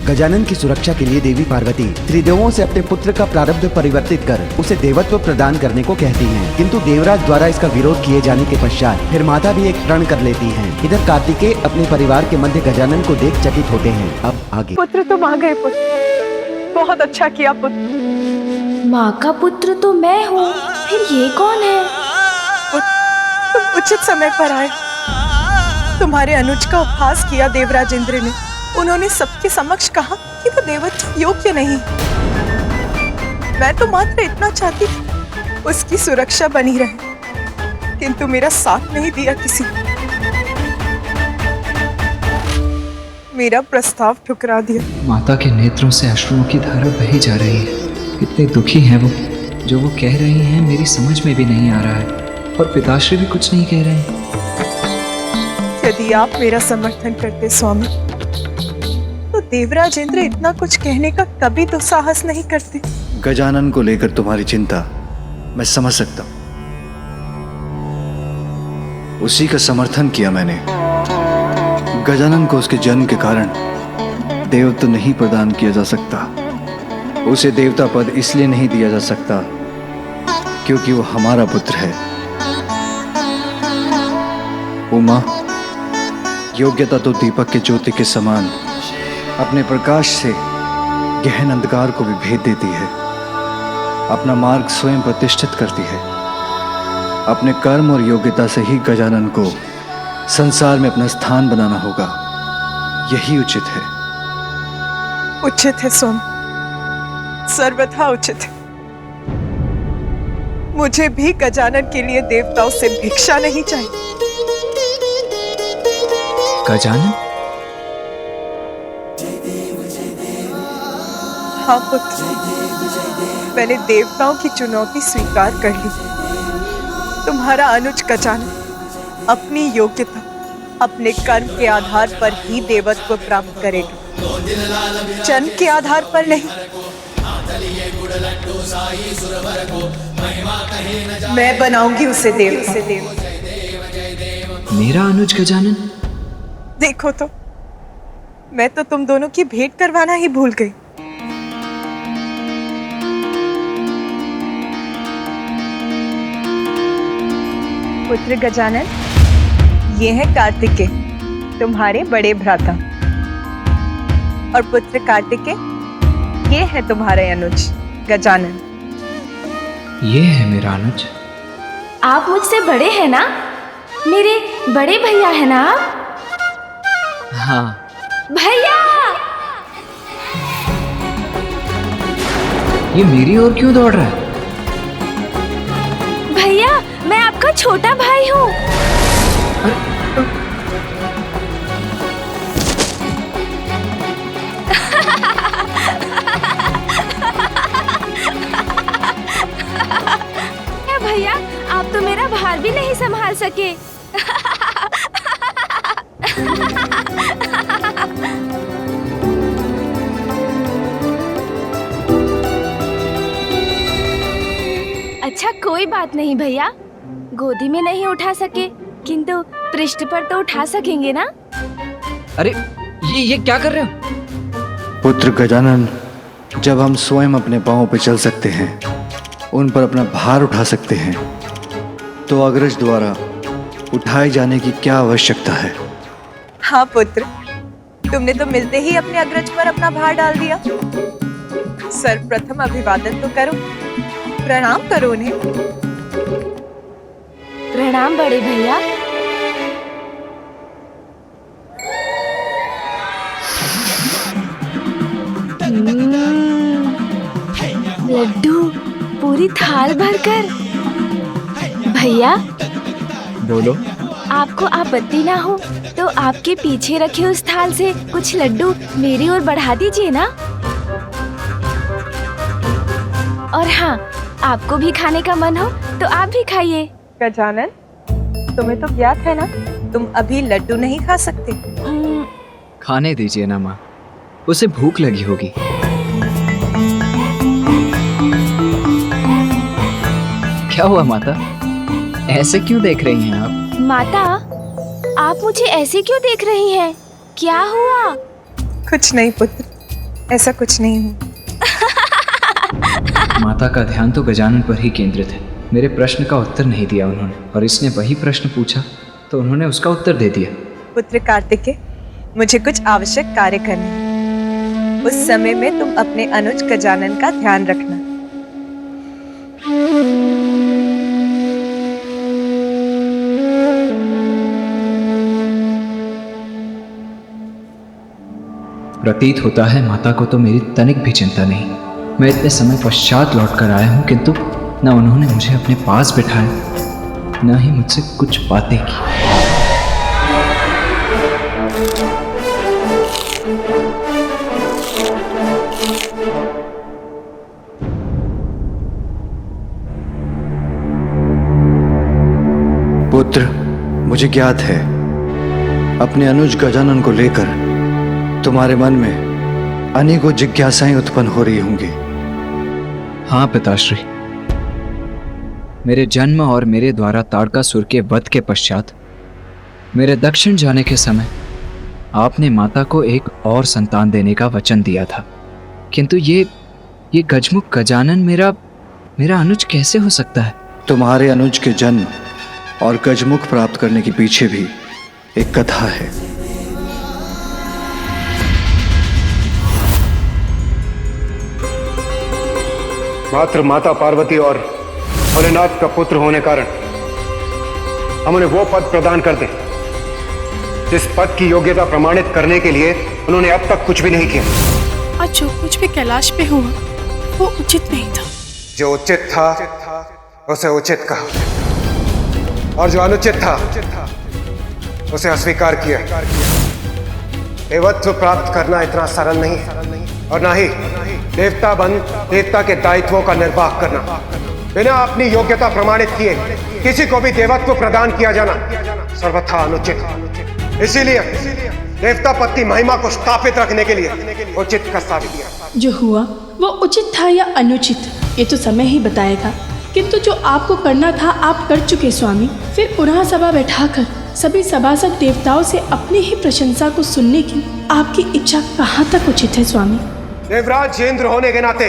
गजानन की सुरक्षा के लिए देवी पार्वती त्रिदेवों से अपने पुत्र का प्रारब्ध परिवर्तित कर उसे देवत्व प्रदान करने को कहती हैं, किंतु देवराज द्वारा इसका विरोध किए जाने के पश्चात फिर माता भी एक प्रण कर लेती हैं। इधर कार्तिकेय अपने परिवार के मध्य गजानन को देख चकित होते हैं। अब आगे। पुत्र तुम आ गए पुत्र, बहुत अच्छा किया पुत्र। माँ का पुत्र तो मैं हूँ, फिर ये कौन है? तुम उचित समय पर आए। तुम्हारे अनुज का उपहास किया देवराज इंद्र ने। उन्होंने सबके समक्ष कहा कि वो देवत्व योग्य नहीं। मैं तो मात्र इतना चाहती थी उसकी सुरक्षा बनी रहे, किंतु मेरा साथ नहीं दिया किसी ने। मेरा प्रस्ताव ठुकरा दिया। माता के नेत्रों से अश्रुओं की धारा बही जा रही है। कितने दुखी हैं वो। जो वो कह रही हैं मेरी समझ में भी नहीं आ रहा है, और पिताश्री भी कुछ नहीं कह रहे हैं। यदि आप मेरा समर्थन करते स्वामी, तो देवराज इंद्र इतना कुछ कहने का कभी तो साहस नहीं करते। गजानन को लेकर तुम्हारी चिंता मैं समझ सकता हूं। उसी का समर्थन किया मैंने। गजानन को उसके जन्म के कारण देवत्व नहीं प्रदान किया जा सकता। उसे देवता पद इसलिए नहीं दिया जा सकता क्योंकि वो हमारा पुत्र है। उमा, योग्यता तो दीपक के ज्योति के समान अपने प्रकाश से गहन अंधकार को भी भेद देती है। अपना मार्ग स्वयं प्रतिष्ठित करती है। अपने कर्म और योग्यता से ही गजानन को संसार में अपना स्थान बनाना होगा। यही उचित है। उचित है सोम, सर्वथा उचित है। मुझे भी गजानन के लिए देवताओं से भिक्षा नहीं चाहिए। गजानन? हाँ पुत्र, मैंने देवताओं की चुनौती स्वीकार कर ली। तुम्हारा अनुज गजानन अपनी योग्यता, अपने कर्म के आधार पर ही देवत्व प्राप्त करेगा, जन्म के आधार पर नहीं। मैं बनाऊंगी उसे देव। मेरा अनुज गजानन? देखो तो, मैं तो तुम दोनों की भेंट करवाना ही भूल गई। पुत्र गजानन, ये है कार्तिकेय, तुम्हारे बड़े भ्राता। और पुत्र कार्तिकेय, ये है तुम्हारे अनुज गजानन। ये है मेरा अनुज। आप मुझसे बड़े हैं ना? मेरे बड़े भैया है ना आप? हाँ। भैया! ये मेरी ओर क्यों दौड़ रहा है? भैया, मैं आपका छोटा भाई हूँ। भैया, आप तो मेरा भार भी नहीं संभाल सके। अच्छा, कोई बात नहीं भैया, गोदी में नहीं उठा सके, किंतु पृष्ठ पर तो उठा सकेंगे ना? अरे ये क्या कर रहे हो? पुत्र गजानन, जब हम स्वयं अपने पांवों पर चल सकते हैं, उन पर अपना भार उठा सकते हैं, तो अग्रज द्वारा उठाए जाने की क्या आवश्यकता है? हाँ पुत्र, तुमने तो मिलते ही अपने अग्रज पर अपना भार डाल दिया। सर्वप्रथम अभिवादन तो करो, प्रणाम करो उन्हें। प्रणाम बड़े भैया। लड्डू पूरी थाल भरकर। भैया, बोलो। आपको आपत्ति ना हो तो आपके पीछे रखे उस थाल से कुछ लड्डू मेरी ओर बढ़ा दीजिए ना। और हाँ, आपको भी खाने का मन हो तो आप भी खाइए। गजानन, तुम्हें तो ज्ञात है ना, तुम अभी लड्डू नहीं खा सकते। खाने दीजिए ना माँ, उसे भूख लगी होगी। क्या हुआ माता, ऐसे क्यों देख रही हैं आप? माता, आप मुझे ऐसे क्यों देख रही हैं? क्या हुआ? कुछ नहीं पुत्र, ऐसा कुछ नहीं हुआ। माता का ध्यान तो गजानन पर ही केंद्रित है। मेरे प्रश्न का उत्तर नहीं दिया उन्होंने, और इसने वही प्रश्न पूछा तो उन्होंने उसका उत्तर दे दिया। पुत्र कार्तिकेय, मुझे कुछ आवश्यक कार्य करने हैं। उस समय में तुम अपने अनुज गजानन का ध्यान रखना। प्रतीत होता है माता को तो मेरी तनिक भी चिंता नहीं। मैं इतने समय पश्चात लौट कर आया हूँ, किंतु न उन्होंने मुझे अपने पास बिठाया, न ही मुझसे कुछ बातें की। पुत्र, मुझे ज्ञात है अपने अनुज गजानन को लेकर तुम्हारे मन में अनेकों जिज्ञासाएं उत्पन्न हो रही होंगी। हाँ पिताश्री, मेरे जन्म और मेरे द्वारा ताड़कासुर के वध के पश्चात मेरे दक्षिण जाने के समय आपने माता को एक और संतान देने का वचन दिया था, किंतु ये गजमुख गजानन मेरा अनुज कैसे हो सकता है? तुम्हारे अनुज के जन्म और गजमुख प्राप्त करने के पीछे भी एक कथा है। मात्र माता पार्वती और भोलेनाथ का पुत्र होने कारण हम उन्हें वो पद प्रदान कर दें जिस पद की योग्यता प्रमाणित करने के लिए उन्होंने अब तक कुछ भी नहीं किया। आज जो कुछ भी कैलाश पे हुआ वो उचित नहीं था। जो उचित था उसे उचित कहा, और जो अनुचित था उसे अस्वीकार किया। देवत्व प्राप्त करना इतना सरल नहीं है, और ना ही देवता बन देवता के दायित्वों का निर्वाह करना। बिना अपनी योग्यता प्रमाणित किए किसी को भी देवत्व प्रदान किया जाना सर्वथा अनुचित। इसीलिए देवता पद की महिमा को स्थापित रखने के लिए उचित का साबित किया। जो हुआ वो उचित था या अनुचित ये तो समय ही बताएगा, किंतु जो आपको करना था आप कर चुके स्वामी। फिर पुनः सभा बैठाकर सभी सभासद देवताओं से अपनी ही प्रशंसा को सुनने की आपकी इच्छा कहाँ तक उचित है स्वामी? देवराज इंद्र होने के नाते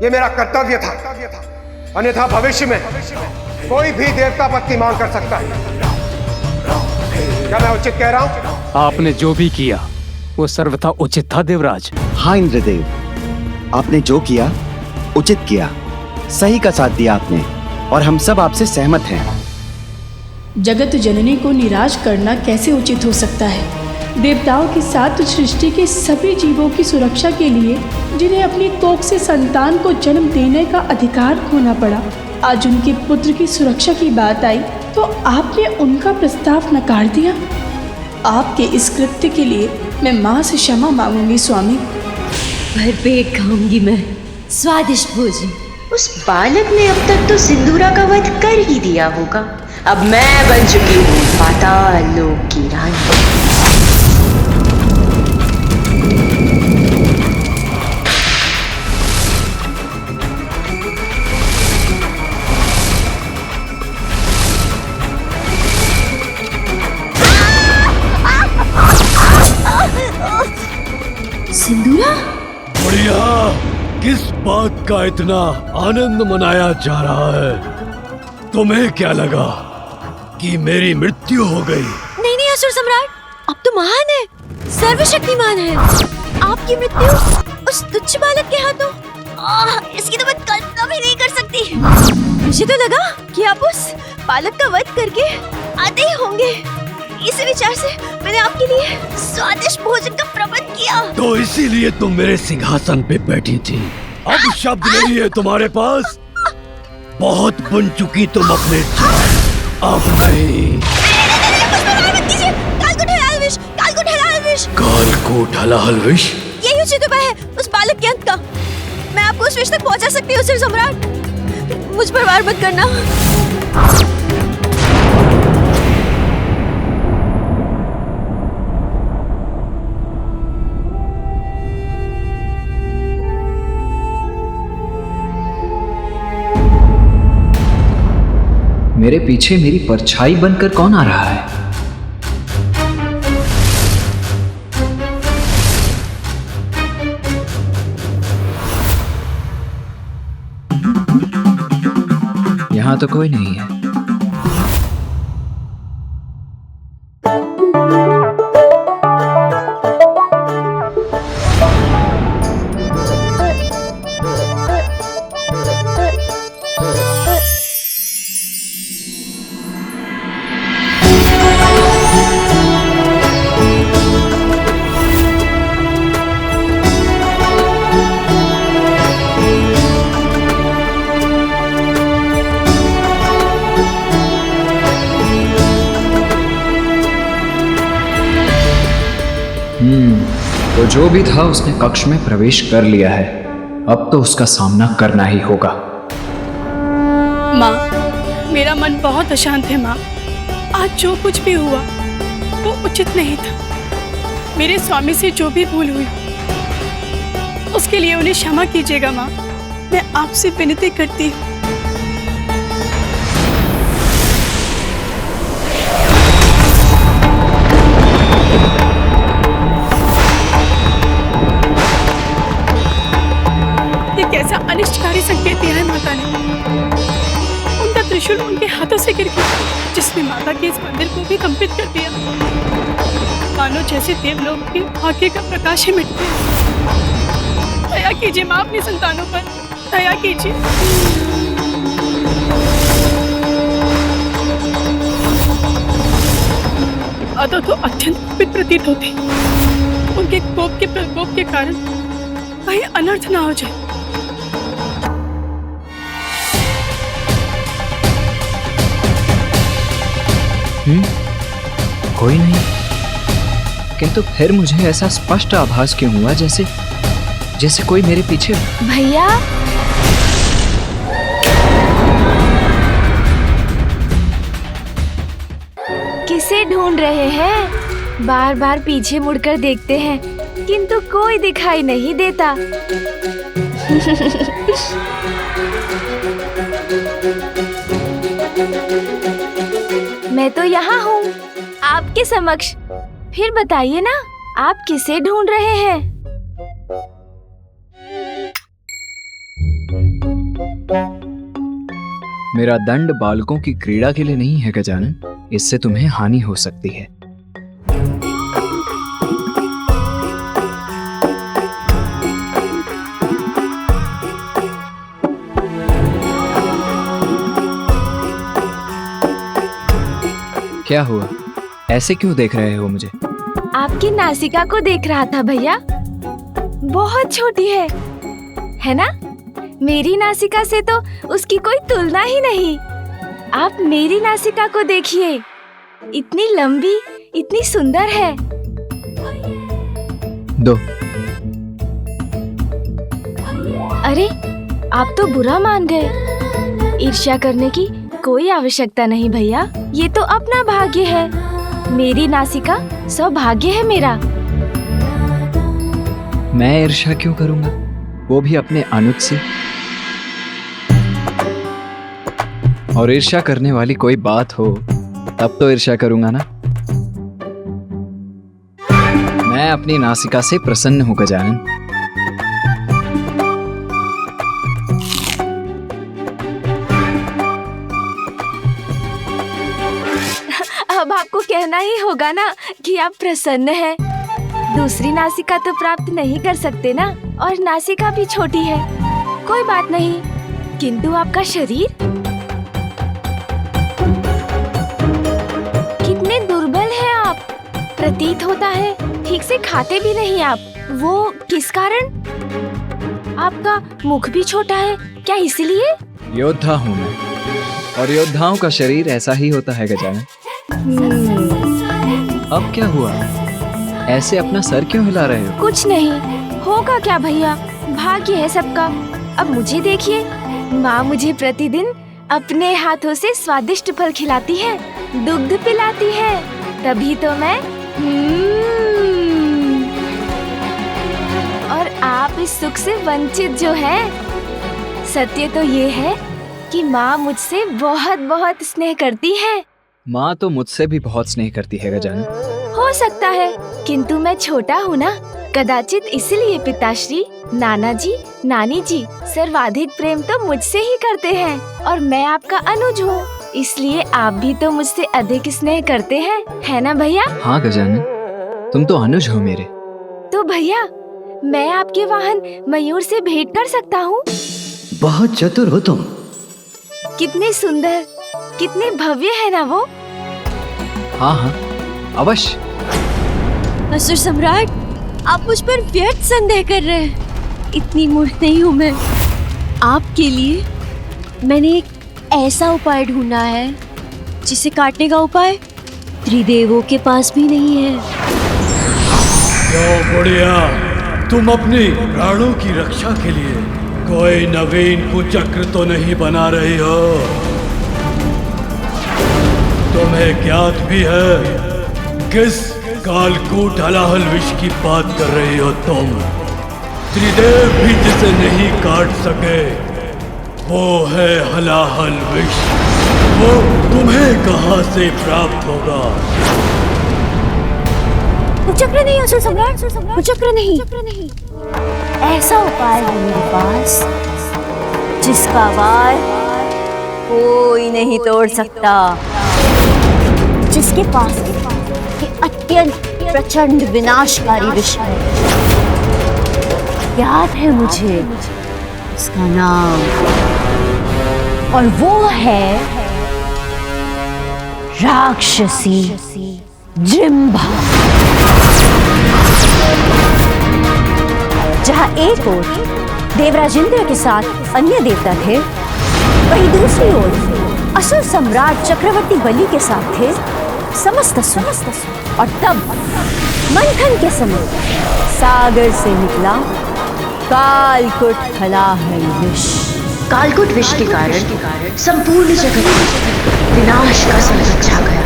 ये मेरा कर्तव्य था, अन्यथा भविष्य में कोई भी देवता पद की मांग कर सकता है। क्या मैं उचित कह रहा हूँ? आपने जो भी किया वो सर्वथा उचित था देवराज। हाँ इंद्रदेव, आपने जो किया उचित किया, सही का साथ दिया आपने, और हम सब आपसे सहमत हैं। जगत जननी को निराश करना कैसे उचित हो सकता है? देवताओं के साथ सृष्टि के सभी जीवों की सुरक्षा के लिए जिन्हें अपनी कोख से संतान को जन्म देने का अधिकार खोना पड़ा, आज उनके पुत्र की सुरक्षा की बात आई तो आपने उनका प्रस्ताव नकार दिया। आपके इस कृत्य के लिए मैं माँ से क्षमा मांगूंगी स्वामी। भरपेट खाऊंगी मैं स्वादिष्ट भोजन। उस बालक ने अब तक तो सिंदूरा का वध कर ही दिया होगा। अब मैं बन चुकी हूँ पाताल लोक की रानी। सिंदूरा, बढ़िया। किस बात का इतना आनंद मनाया जा रहा है? तुम्हें क्या लगा कि मेरी मृत्यु हो गई? नहीं नहीं असुर सम्राट, अब तो महान है, सर्वशक्तिमान है। आपकी मृत्यु उस तुच्छ बालक के हाथों, इसकी तो मैं कल्पना भी नहीं कर सकती। मुझे तो लगा कि आप उस बालक का वध करके आते ही होंगे। इसी विचार से मैंने आपके लिए स्वादिष्ट भोजन का प्रबंध किया। तो इसीलिए तुम मेरे सिंहासन पे बैठी थी। अब शब्द नहीं है तुम्हारे पास? बहुत बन चुकी तुम अपने जान, अब नहीं। कालकूट हलाहल विष, यही उचित उपाय है उस बालक के अंत का। मैं आपको उस विष तक पहुंचा सकती हूँ असुर सम्राट, मुझ पर वार मत करना। मेरे पीछे मेरी परछाई बनकर कौन आ रहा है? यहाँ तो कोई नहीं है। तो जो भी था उसने कक्ष में प्रवेश कर लिया है। अब तो उसका सामना करना ही होगा। माँ, मेरा मन बहुत अशांत है माँ। आज जो कुछ भी हुआ वो उचित नहीं था। मेरे स्वामी से जो भी भूल हुई उसके लिए उन्हें क्षमा कीजिएगा माँ। मैं आपसे विनती करती हूँ। कैसा अनिष्टकारी संकेत दिया है माता ने। उनका त्रिशूल उनके हाथों से गिर गया, जिसने माता के इस मंदिर को भी कंपित कर दिया। मानो जैसे देवलोक के भाग्य का प्रकाश ही मिट गया। दया कीजिए माँ अपनी संतानों पर, दया कीजिए। अतो तो अत्यंत कुपित प्रतीत होती। उनके कोप के प्रकोप के कारण कहीं अनर्थ ना हो जाए। कोई नहीं, किंतु फिर मुझे ऐसा स्पष्ट आभास क्यों हुआ जैसे कोई मेरे पीछे। भैया, किसे ढूंढ रहे हैं? बार बार पीछे मुड़कर देखते हैं किंतु कोई दिखाई नहीं देता। मैं तो यहाँ हूँ आपके समक्ष। फिर बताइए ना, आप किसे ढूंढ रहे हैं? मेरा दंड बालकों की क्रीड़ा के लिए नहीं है गजानन, इससे तुम्हें हानि हो सकती है। क्या हुआ? ऐसे क्यों देख रहे हो मुझे? आपकी नासिका को देख रहा था भैया। बहुत छोटी है ना? मेरी नासिका से तो उसकी कोई तुलना ही नहीं। आप मेरी नासिका को देखिए, इतनी लंबी, इतनी सुंदर है। दो। अरे, आप तो बुरा मान गए। ईर्ष्या करने की कोई आवश्यकता नहीं भैया, ये तो अपना भाग्य है। मेरी नासिका सौभाग्य है मेरा। मैं ईर्ष्या क्यों करूंगा, वो भी अपने अनुज से। और ईर्ष्या करने वाली कोई बात हो तब तो ईर्ष्या करूंगा ना। मैं अपनी नासिका से प्रसन्न हूं गजानन। अब आपको कहना ही होगा ना कि आप प्रसन्न हैं। दूसरी नासिका तो प्राप्त नहीं कर सकते ना, और नासिका भी छोटी है। कोई बात नहीं, किंतु आपका शरीर कितने दुर्बल हैं आप। प्रतीत होता है ठीक से खाते भी नहीं आप। वो किस कारण? आपका मुख भी छोटा है क्या, इसलिए? योद्धा हूँ मैं, और योद्धाओं का शरीर ऐसा ही होता है गजानन। अब क्या हुआ? ऐसे अपना सर क्यों हिला रहे हो? कुछ नहीं होगा क्या भैया, भाग्य है सबका। अब मुझे देखिए, माँ मुझे प्रतिदिन अपने हाथों से स्वादिष्ट फल खिलाती है, दुग्ध पिलाती है, तभी तो मैं और आप इस सुख से वंचित जो है। सत्य तो ये है कि माँ मुझसे बहुत बहुत स्नेह करती है। माँ तो मुझसे भी बहुत स्नेह करती है गजानन। हो सकता है, किंतु मैं छोटा हूँ ना, कदाचित इसलिए पिताश्री, नाना जी, नानी जी सर्वाधिक प्रेम तो मुझसे ही करते हैं और मैं आपका अनुज हूँ, इसलिए आप भी तो मुझसे अधिक स्नेह करते हैं, है ना भैया? हाँ गजानन, तुम तो अनुज हो मेरे। तो भैया, मैं आपके वाहन मयूर से भेंट कर सकता हूँ? बहुत चतुर हो तुम। कितने सुंदर, कितने भव्य है ना वो। हाँ हाँ, अवश्य। असुर सम्राट, आप मुझ पर व्यर्थ संदेह कर रहे हैं। इतनी मूर्ख नहीं हूँ मैं। आपके लिए मैंने एक ऐसा उपाय ढूंढा है जिसे काटने का उपाय त्रिदेवों के पास भी नहीं है। क्यों बुढ़िया, तुम अपनी प्राणों की रक्षा के लिए कोई नवीन कुचक्र तो नहीं बना रही हो? तुम्हें ज्ञात भी है किस कालकूट हलाहल विष की बात कर रही हो तुम? त्रिदेव भी जिसे नहीं काट सके वो है हलाहल विष। वो तुम्हें कहां से प्राप्त होगा? कुचक्र नहीं असुर सम्राट, कुचक्र नहीं। ऐसा उपाय है मेरे पास जिसका वार कोई नहीं तोड़ सकता, जिसके पास ये अत्यंत प्रचंड विनाशकारी विष है। याद है मुझे उसका नाम, और वो है राक्षसी जिम्भा। जहाँ एक ओर देवराज इंद्र के साथ अन्य देवता थे, वहीं दूसरी ओर असुर सम्राट चक्रवर्ती बलि के साथ थे समस्त असुर। और तब मंथन के समय सागर से निकला कालकूट हलाहल विष। कालकूट विष के कारण संपूर्ण जगत में विनाश का संकट छा गया।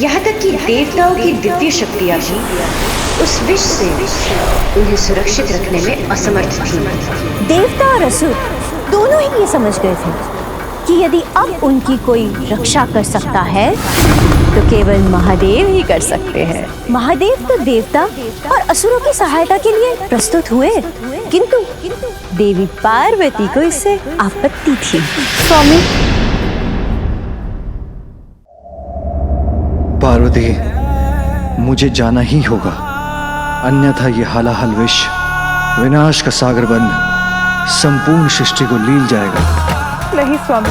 यहाँ तक कि देवताओं की दिव्य शक्तियाँ भी उस विष से उन्हें सुरक्षित रखने में असमर्थ थी। देवता और असुर दोनों ही ये समझ गए थे कि यदि अब उनकी कोई रक्षा कर सकता है तो केवल महादेव ही कर सकते हैं। महादेव तो देवता और असुरों की सहायता के लिए प्रस्तुत हुए, किंतु देवी पार्वती को इससे आपत्ति थी। स्वामी, पार्वती, मुझे जाना ही होगा, अन्यथा ये हलाहल विष विनाश का सागर बन संपूर्ण सृष्टि को लील जाएगा। नहीं स्वामी,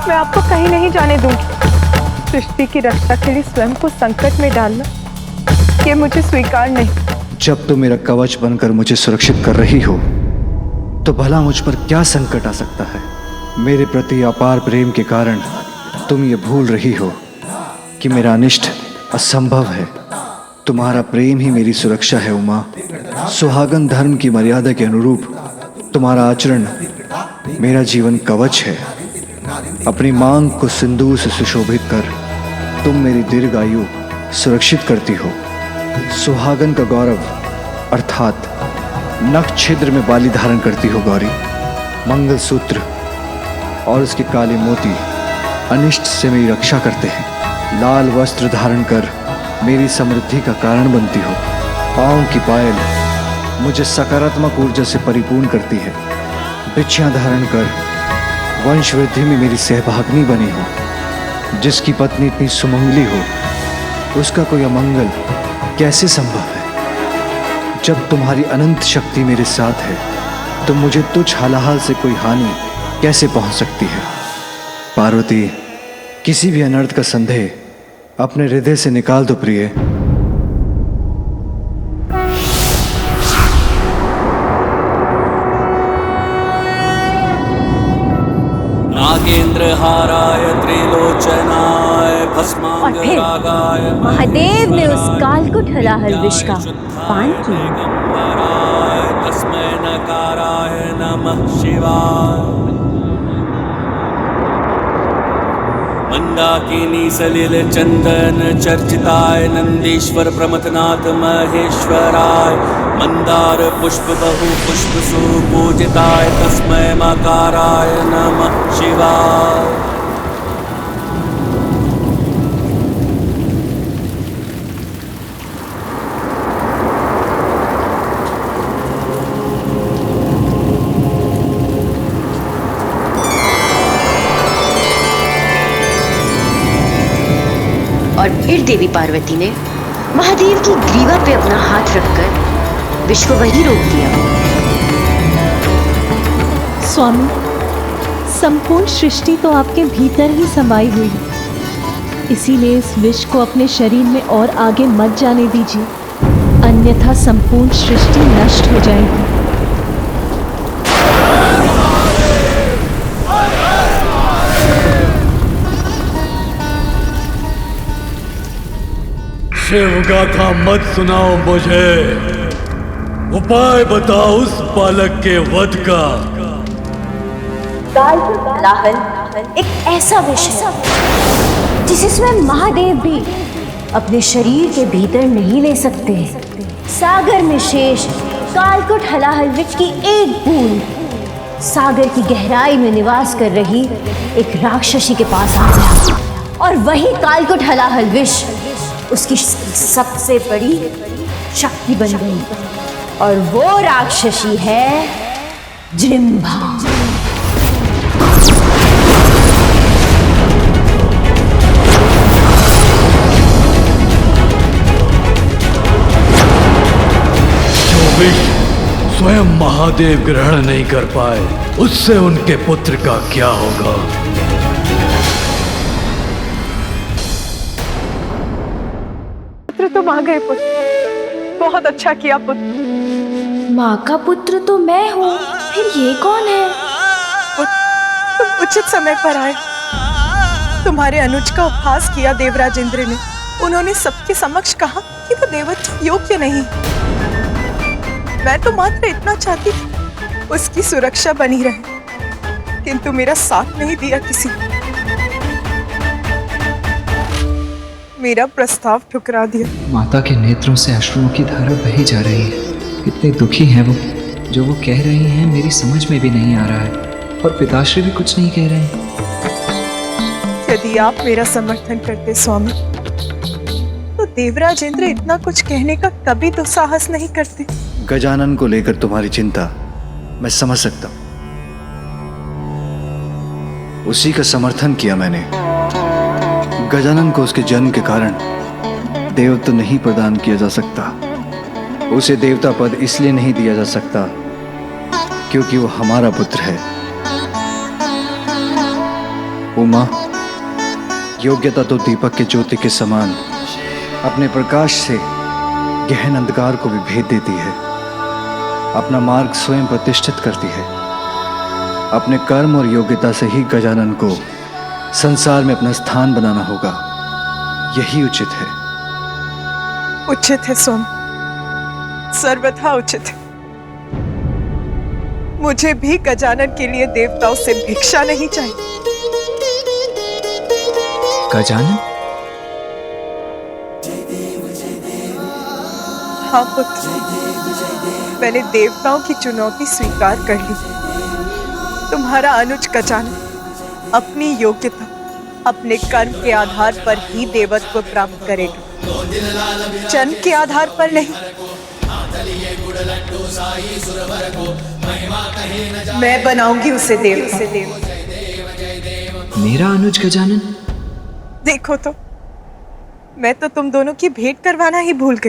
मैं आपको कहीं नहीं जाने दूंगी। सृष्टि की रक्षा के लिए स्वयं को संकट में डालना, ये मुझे स्वीकार नहीं। जब तुम मेरा कवच बनकर मुझे सुरक्षित कर रही हो, तो भला मुझ पर क्या संकट आ सकता है? मेरे प्रति अपार प्रेम के कारण तुम ये भूल रही हो कि मेरा अनिष्ट असंभव है। तुम्हारा प्रेम ही मेरी सुरक्षा है उमा। सुहागन धर्म की मर्यादा के अनुरूप तुम्हारा आचरण मेरा जीवन कवच है। अपनी मांग को सिंदूर से सुशोभित कर तुम मेरी दीर्घ आयु सुरक्षित करती हो। सुहागन का गौरव अर्थात नख छिद्र में बाली धारण करती हो गौरी। मंगलसूत्र और उसके काले मोती अनिष्ट से मेरी रक्षा करते हैं। लाल वस्त्र धारण कर मेरी समृद्धि का कारण बनती हो। पाँव की पायल मुझे सकारात्मक ऊर्जा से परिपूर्ण करती है। बिछियाँ धारण कर वंश वृद्धि में मेरी सहभागिनी बनी हो। जिसकी पत्नी इतनी सुमंगली हो, उसका कोई अमंगल कैसे संभव है? जब तुम्हारी अनंत शक्ति मेरे साथ है, तो मुझे तुझ हालाहाल से कोई हानि कैसे पहुंच सकती है? पार्वती, किसी भी अनर्थ का संदेह अपने हृदय से निकाल दो प्रिय। नागेंद्रहाराय त्रिलोचनाय और फिर भस्मांगरागाय महादेव ने उस कालकूट हलाहल विष का पान किया। तस्मै नकाराय नमः शिवाय। मंदाकिनी सलिल चंदन चर्चिताय नंदीश्वर प्रमथनाथ महेश्वराय मंदार पुष्प बहु पुष्प सुपूजिताय तस्मै मकाराय नमः शिवाय। और फिर देवी पार्वती ने महादेव की ग्रीवा पे अपना हाथ रखकर विष को वहीं रोक दिया। स्वामी, संपूर्ण सृष्टि तो आपके भीतर ही समाई हुई है, इसीलिए इस विष को अपने शरीर में और आगे मत जाने दीजिए, अन्यथा संपूर्ण सृष्टि नष्ट हो जाएगी। शिव गाथा मत सुनाओ मुझे, उपाय बताओ उस बालक के वध का। हलाहल एक ऐसा विष है जिसे स्वयं महादेव भी अपने शरीर के भीतर नहीं ले सकते। सागर में शेष कालकुट हलाहल विष की एक बूंद सागर की गहराई में निवास कर रही एक राक्षसी के पास आ गया, और वही कालकुट हलाहल विष उसकी सबसे बड़ी शक्ति बन गई, और वो राक्षसी है जृंभा। जो विष स्वयं महादेव ग्रहण नहीं कर पाए, उससे उनके पुत्र का क्या होगा? पुत्र तुम आ गए पुत्र, बहुत अच्छा किया पुत्र। माँ का पुत्र तो मैं हूँ, फिर ये कौन है? पुत्र, तुम उचित समय पर आए। तुम्हारे अनुज का उपहास किया देवराज इंद्र ने। उन्होंने सबके समक्ष कहा कि वो देवत्व योग्य नहीं। मैं तो मात्र इतना चाहती थी उसकी सुरक्षा बनी रहे, किंतु मेरा साथ नहीं दिया किसी ने। मेरा प्रस्ताव ठुकरा दिया। माता के नेत्रों से अश्रुओं की धारा बही जा रही है। कितने दुखी हैं वो। जो वो कह रही हैं मेरी समझ में भी नहीं आ रहा है, और पिताश्री भी कुछ नहीं कह रहे हैं। यदि आप मेरा समर्थन करते स्वामी, तो देवराज इंद्र इतना कुछ कहने का कभी तो साहस नहीं करते। गजानन को लेकर तुम्हारी चिंता मैं समझ सकता हूं, उसी का समर्थन किया मैंने। गजानन को उसके जन्म के कारण देवत्व नहीं प्रदान किया जा सकता। उसे देवता पद इसलिए नहीं दिया जा सकता क्योंकि वो हमारा पुत्र है। उमा, योग्यता तो दीपक के ज्योति के समान अपने प्रकाश से गहन अंधकार को भी भेद देती है। अपना मार्ग स्वयं प्रतिष्ठित करती है। अपने कर्म और योग्यता से ही गजानन को संसार में अपना स्थान बनाना होगा। यही उचित है। उचित है स्वामी, सर्वथा उचित है। मुझे भी गजानन के लिए देवताओं से भिक्षा नहीं चाहिए। गजानन? हाँ पुत्र, मैंने देवताओं की चुनौती स्वीकार कर ली। तुम्हारा अनुज गजानन अपनी योग्यता, अपने कर्म के आधार पर ही देवत्व प्राप्त करेगा, जन्म के आधार पर नहीं। मैं बनाऊंगी उसे देव। मेरा अनुज गजानन? देखो तो, मैं तो तुम दोनों की भेंट करवाना ही भूल गई।